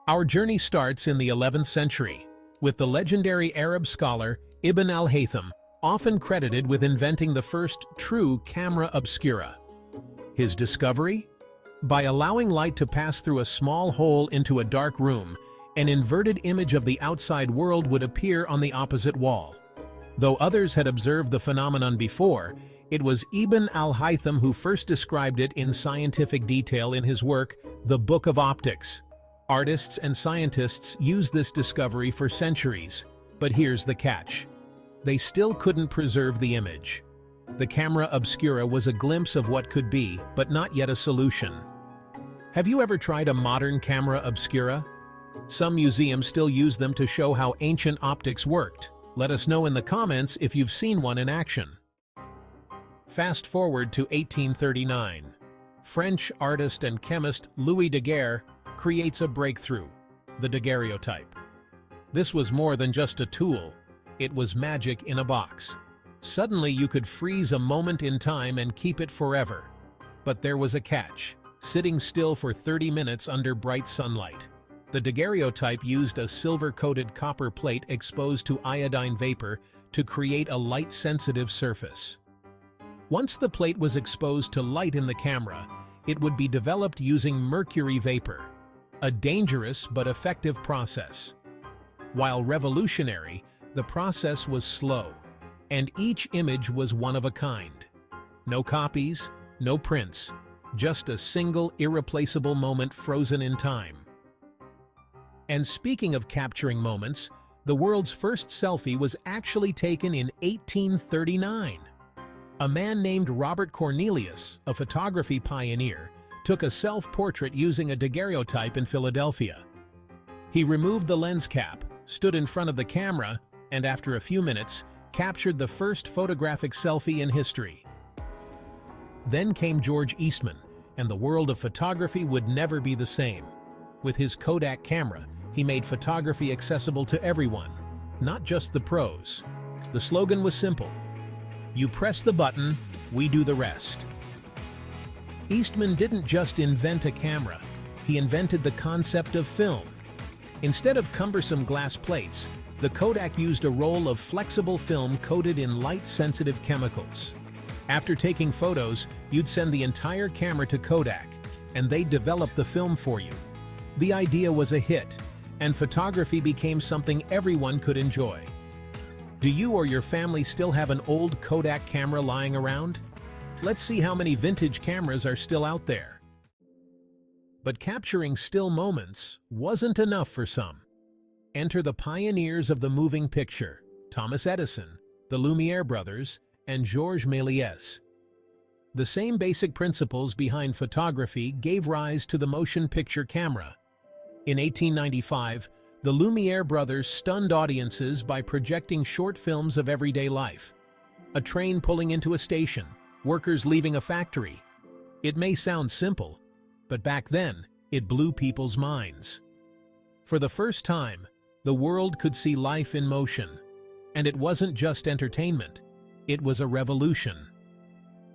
Our journey starts in the 11th century, with the legendary Arab scholar Ibn al-Haytham, often credited with inventing the first true camera obscura. His discovery? By allowing light to pass through a small hole into a dark room, an inverted image of the outside world would appear on the opposite wall. Though others had observed the phenomenon before, it was Ibn al-Haytham who first described it in scientific detail in his work, The Book of Optics. Artists and scientists used this discovery for centuries, but here's the catch. They still couldn't preserve the image. The camera obscura was a glimpse of what could be, but not yet a solution. Have you ever tried a modern camera obscura? Some museums still use them to show how ancient optics worked. Let us know in the comments if you've seen one in action. Fast forward to 1839. French artist and chemist Louis Daguerre creates a breakthrough, the daguerreotype. This was more than just a tool, it was magic in a box. Suddenly you could freeze a moment in time and keep it forever. But there was a catch, sitting still for 30 minutes under bright sunlight. The daguerreotype used a silver-coated copper plate exposed to iodine vapor to create a light-sensitive surface. Once the plate was exposed to light in the camera, it would be developed using mercury vapor, a dangerous but effective process. While revolutionary, the process was slow, and each image was one of a kind. No copies, no prints, just a single irreplaceable moment frozen in time. And speaking of capturing moments, the world's first selfie was actually taken in 1839. A man named Robert Cornelius, a photography pioneer, took a self-portrait using a daguerreotype in Philadelphia. He removed the lens cap, stood in front of the camera, and after a few minutes, captured the first photographic selfie in history. Then came George Eastman, and the world of photography would never be the same. With his Kodak camera, he made photography accessible to everyone, not just the pros. The slogan was simple: you press the button, we do the rest. Eastman didn't just invent a camera, he invented the concept of film. Instead of cumbersome glass plates, the Kodak used a roll of flexible film coated in light-sensitive chemicals. After taking photos, you'd send the entire camera to Kodak, and they'd develop the film for you. The idea was a hit, and photography became something everyone could enjoy. Do you or your family still have an old Kodak camera lying around? Let's see how many vintage cameras are still out there. But capturing still moments wasn't enough for some. Enter the pioneers of the moving picture, Thomas Edison, the Lumiere brothers, and Georges Méliès. The same basic principles behind photography gave rise to the motion picture camera. In 1895, the Lumiere brothers stunned audiences by projecting short films of everyday life. A train pulling into a station, workers leaving a factory. It may sound simple, but back then, it blew people's minds. For the first time, the world could see life in motion. And it wasn't just entertainment, it was a revolution.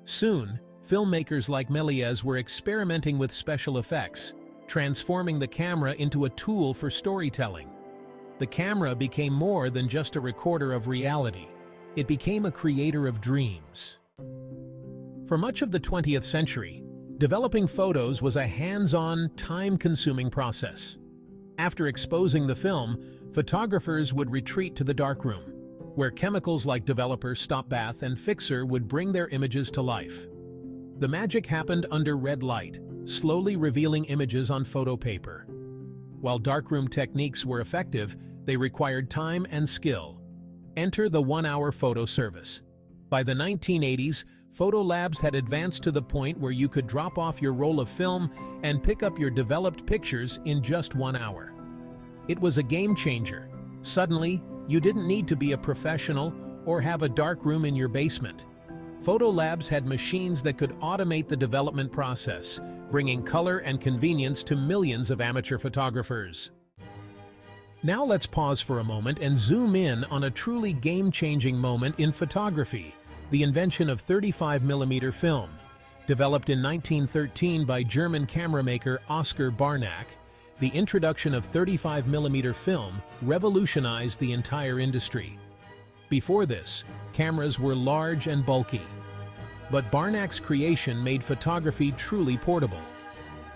Soon, filmmakers like Méliès were experimenting with special effects, transforming the camera into a tool for storytelling. The camera became more than just a recorder of reality. It became a creator of dreams. For much of the 20th century, developing photos was a hands-on, time-consuming process. After exposing the film, photographers would retreat to the darkroom, where chemicals like developer, stop bath, and fixer would bring their images to life. The magic happened under red light, slowly revealing images on photo paper. While darkroom techniques were effective, they required time and skill. Enter the one-hour photo service. By the 1980s, photo labs had advanced to the point where you could drop off your roll of film and pick up your developed pictures in just 1 hour. It was a game changer. Suddenly, you didn't need to be a professional or have a dark room in your basement. Photo labs had machines that could automate the development process, bringing color and convenience to millions of amateur photographers. Now let's pause for a moment and zoom in on a truly game-changing moment in photography, the invention of 35mm film. Developed in 1913 by German camera maker Oskar Barnack, the introduction of 35mm film revolutionized the entire industry. Before this, cameras were large and bulky. But Barnack's creation made photography truly portable.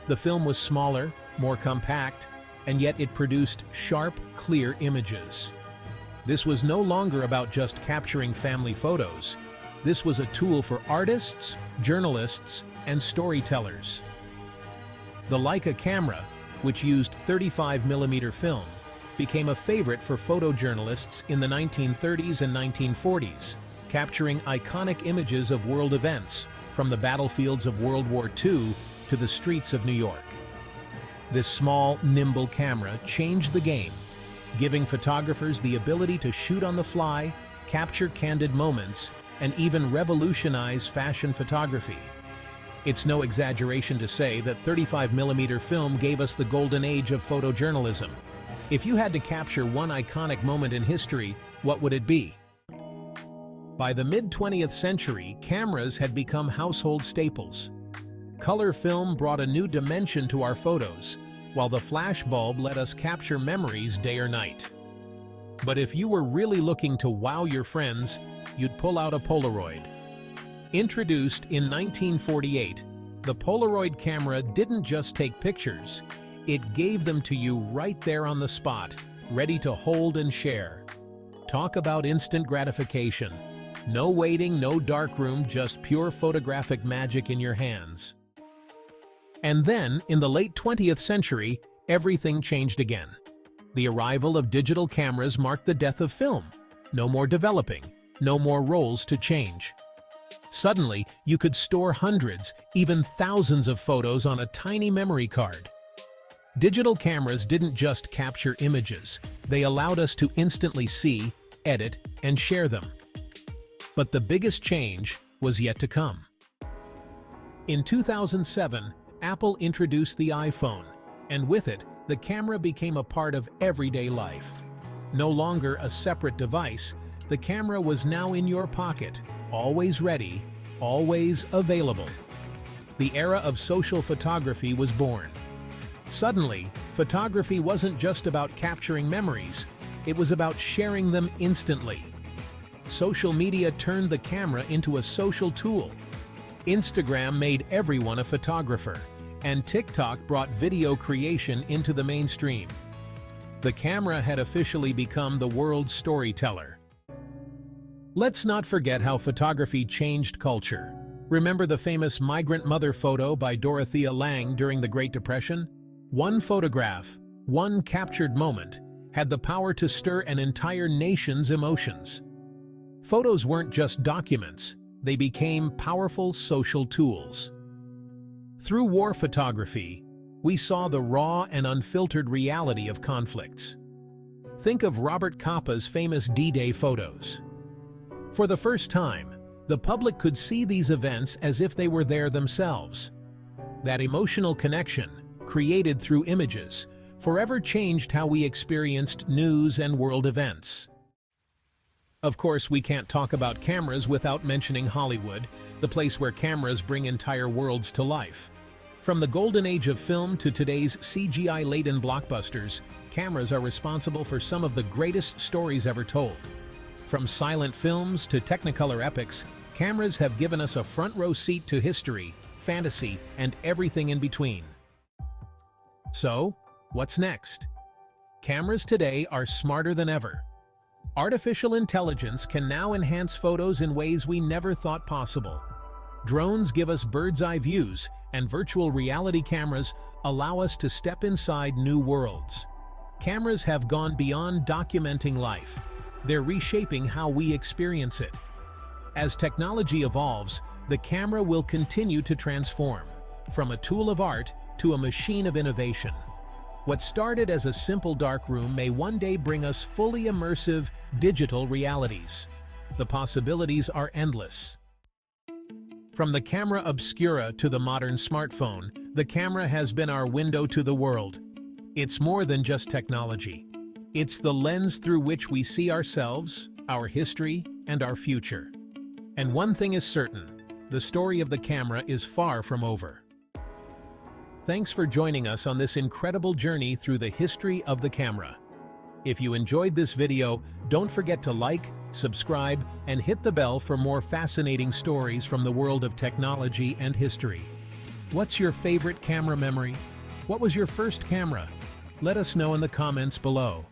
The film was smaller, more compact, and yet it produced sharp, clear images. This was no longer about just capturing family photos. This was a tool for artists, journalists, and storytellers. The Leica camera, which used 35mm film, became a favorite for photojournalists in the 1930s and 1940s, capturing iconic images of world events, from the battlefields of World War II to the streets of New York. This small, nimble camera changed the game, giving photographers the ability to shoot on the fly, capture candid moments, and even revolutionize fashion photography. It's no exaggeration to say that 35mm film gave us the golden age of photojournalism. If you had to capture one iconic moment in history, what would it be? By the mid-20th century, cameras had become household staples. Color film brought a new dimension to our photos, while the flash bulb let us capture memories day or night. But if you were really looking to wow your friends, you'd pull out a Polaroid. Introduced in 1948, the Polaroid camera didn't just take pictures, it gave them to you right there on the spot, ready to hold and share. Talk about instant gratification. No waiting, no darkroom, just pure photographic magic in your hands. And then, in the late 20th century, everything changed again. The arrival of digital cameras marked the death of film. No more developing, no more rolls to change. Suddenly, you could store hundreds, even thousands of photos on a tiny memory card. Digital cameras didn't just capture images, they allowed us to instantly see, edit, and share them. But the biggest change was yet to come. In 2007, Apple introduced the iPhone, and with it, the camera became a part of everyday life. No longer a separate device, the camera was now in your pocket, always ready, always available. The era of social photography was born. Suddenly, photography wasn't just about capturing memories, it was about sharing them instantly. Social media turned the camera into a social tool. Instagram made everyone a photographer, and TikTok brought video creation into the mainstream. The camera had officially become the world's storyteller. Let's not forget how photography changed culture. Remember the famous migrant mother photo by Dorothea Lange during the Great Depression? One photograph, one captured moment, had the power to stir an entire nation's emotions. Photos weren't just documents, they became powerful social tools. Through war photography, we saw the raw and unfiltered reality of conflicts. Think of Robert Capa's famous D-Day photos. For the first time, the public could see these events as if they were there themselves. That emotional connection, created through images, forever changed how we experienced news and world events. Of course, we can't talk about cameras without mentioning Hollywood, the place where cameras bring entire worlds to life. From the golden age of film to today's CGI-laden blockbusters, cameras are responsible for some of the greatest stories ever told. From silent films to Technicolor epics, cameras have given us a front-row seat to history, fantasy, and everything in between. So, what's next? Cameras today are smarter than ever. Artificial intelligence can now enhance photos in ways we never thought possible. Drones give us bird's-eye views, and virtual reality cameras allow us to step inside new worlds. Cameras have gone beyond documenting life. They're reshaping how we experience it. As technology evolves, the camera will continue to transform, from a tool of art to a machine of innovation. What started as a simple darkroom may one day bring us fully immersive digital realities. The possibilities are endless. From the Camera Obscura to the modern smartphone, the camera has been our window to the world. It's more than just technology. It's the lens through which we see ourselves, our history, and our future. And one thing is certain, the story of the camera is far from over. Thanks for joining us on this incredible journey through the history of the camera. If you enjoyed this video, don't forget to like, subscribe, and hit the bell for more fascinating stories from the world of technology and history. What's your favorite camera memory? What was your first camera? Let us know in the comments below.